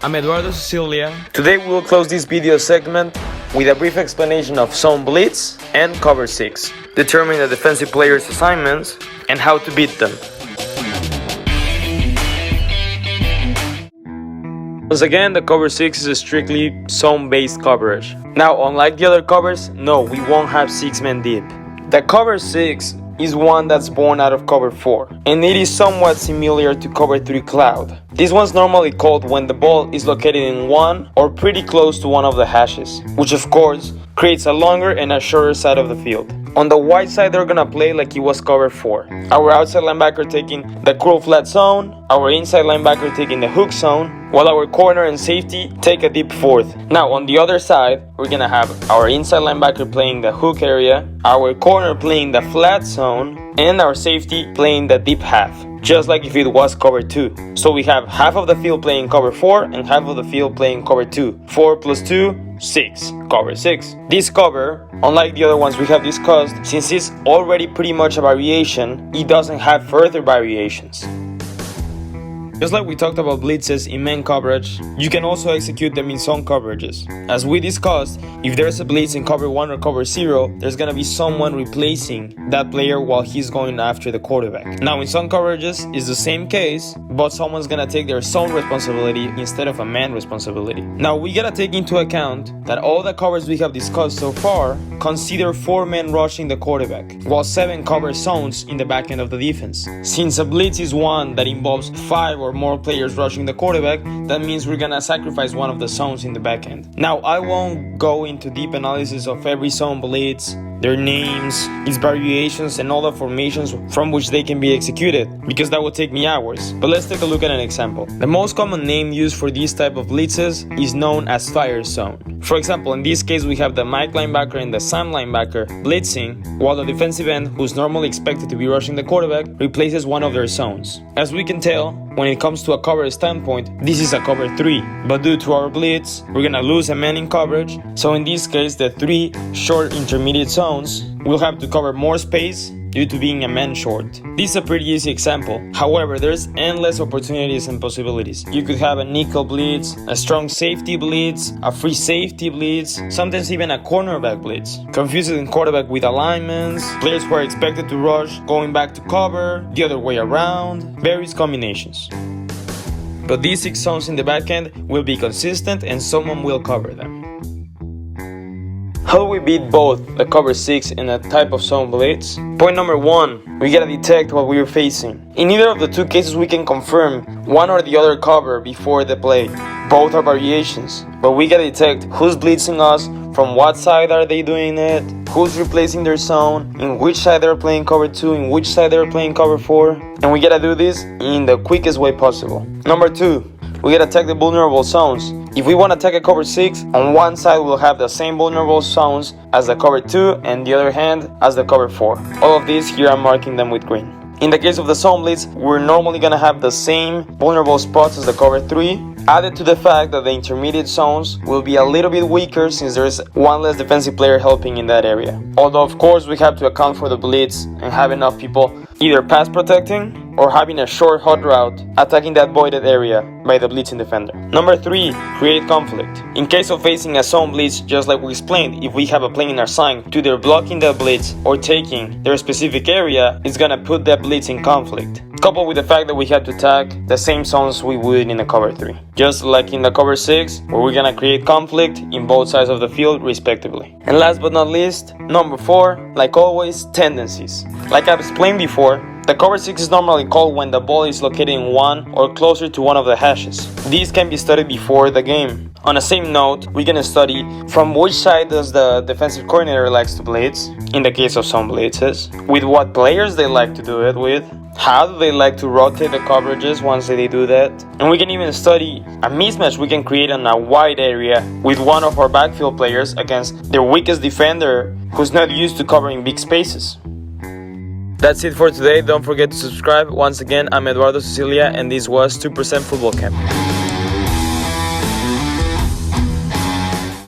I'm Eduardo, Sicilia. Today we will close this video segment with a brief explanation of Zone Blitz and Cover 6, determine the defensive players' assignments, and how to beat them. Once again, the Cover 6 is a strictly zone-based coverage. Now, unlike the other covers, no, we won't have 6 men deep. The Cover 6 is one that's born out of Cover 4, and it is somewhat similar to Cover 3 Cloud. This one's normally called when the ball is located in one or pretty close to one of the hashes, which of course creates a longer and a shorter side of the field. On the wide side, they're gonna play like it was Cover 4. Our outside linebacker taking the curl flat zone, our inside linebacker taking the hook zone, while our corner and safety take a deep fourth. Now on the other side, we're gonna have our inside linebacker playing the hook area, our corner playing the flat zone, and our safety playing the deep half, just like if it was Cover 2. So we have half of the field playing Cover 4 and half of the field playing Cover 2. 4 plus 2, 6. Cover 6. This cover, unlike the other ones we have discussed, since it's already pretty much a variation, it doesn't have further variations. Just like we talked about blitzes in man coverage, you can also execute them in zone coverages. As we discussed, if there's a blitz in Cover 1 or Cover 0, there's gonna be someone replacing that player while he's going after the quarterback. Now in zone coverages, it's the same case, but someone's gonna take their zone responsibility instead of a man responsibility. Now we gotta take into account that all the covers we have discussed so far consider 4 men rushing the quarterback, while 7 cover zones in the back end of the defense. Since a blitz is one that involves 5 or more players rushing the quarterback, that means we're gonna sacrifice one of the zones in the back end. Now I won't go into deep analysis of every zone blitz, their names, its variations, and all the formations from which they can be executed, because that would take me hours. But let's take a look at an example. The most common name used for this type of blitzes is known as fire zone. For example, in this case we have the Mike linebacker and the Sam linebacker blitzing, while the defensive end, who's normally expected to be rushing the quarterback, replaces one of their zones. As we can tell, when it comes to a cover standpoint, this is a Cover 3, but due to our blitz, we're gonna lose a man in coverage, so in this case the 3 short intermediate zones will have to cover more space due to being a man short. This is a pretty easy example. However, there's endless opportunities and possibilities. You could have a nickel blitz, a strong safety blitz, a free safety blitz, sometimes even a cornerback blitz. Confusing quarterback with alignments, players who are expected to rush going back to cover, the other way around, various combinations. But these 6 zones in the back end will be consistent and someone will cover them. How do we beat both the Cover 6 and a type of zone blitz? Point number 1, we gotta detect what we're facing. In either of the 2 cases we can confirm one or the other cover before the play. Both are variations, but we gotta detect who's blitzing us, from what side are they doing it, who's replacing their zone, in which side they're playing Cover 2, in which side they're playing Cover 4, and we gotta do this in the quickest way possible. Number 2, we gotta attack the vulnerable zones. If we want to attack a Cover 6, on one side we'll have the same vulnerable zones as the Cover 2 and the other hand as the Cover 4. All of these here I'm marking them with green. In the case of the zone blitz, we're normally gonna have the same vulnerable spots as the Cover 3, added to the fact that the intermediate zones will be a little bit weaker since there's one less defensive player helping in that area. Although of course we have to account for the blitz and have enough people either pass protecting or having a short hot route attacking that voided area by the blitzing defender. Number 3, create conflict. In case of facing a zone blitz, just like we explained, if we have a player assigned to either blocking the blitz or taking their specific area, it's gonna put that blitz in conflict. Coupled with the fact that we have to attack the same zones we would in the Cover 3. Just like in the Cover 6, where we're gonna create conflict in both sides of the field respectively. And last but not least, number 4, like always, tendencies. Like I've explained before, the Cover 6 is normally called when the ball is located in one or closer to one of the hashes. These can be studied before the game. On the same note, we're gonna study from which side does the defensive coordinator likes to blitz, in the case of some blitzes, with what players they like to do it with, how do they like to rotate the coverages once they do that, and we can even study a mismatch we can create in a wide area with one of our backfield players against their weakest defender who's not used to covering big spaces. That's it for today. Don't forget to subscribe. Once again, I'm Eduardo, Sicilia, and this was 2% Football Camp.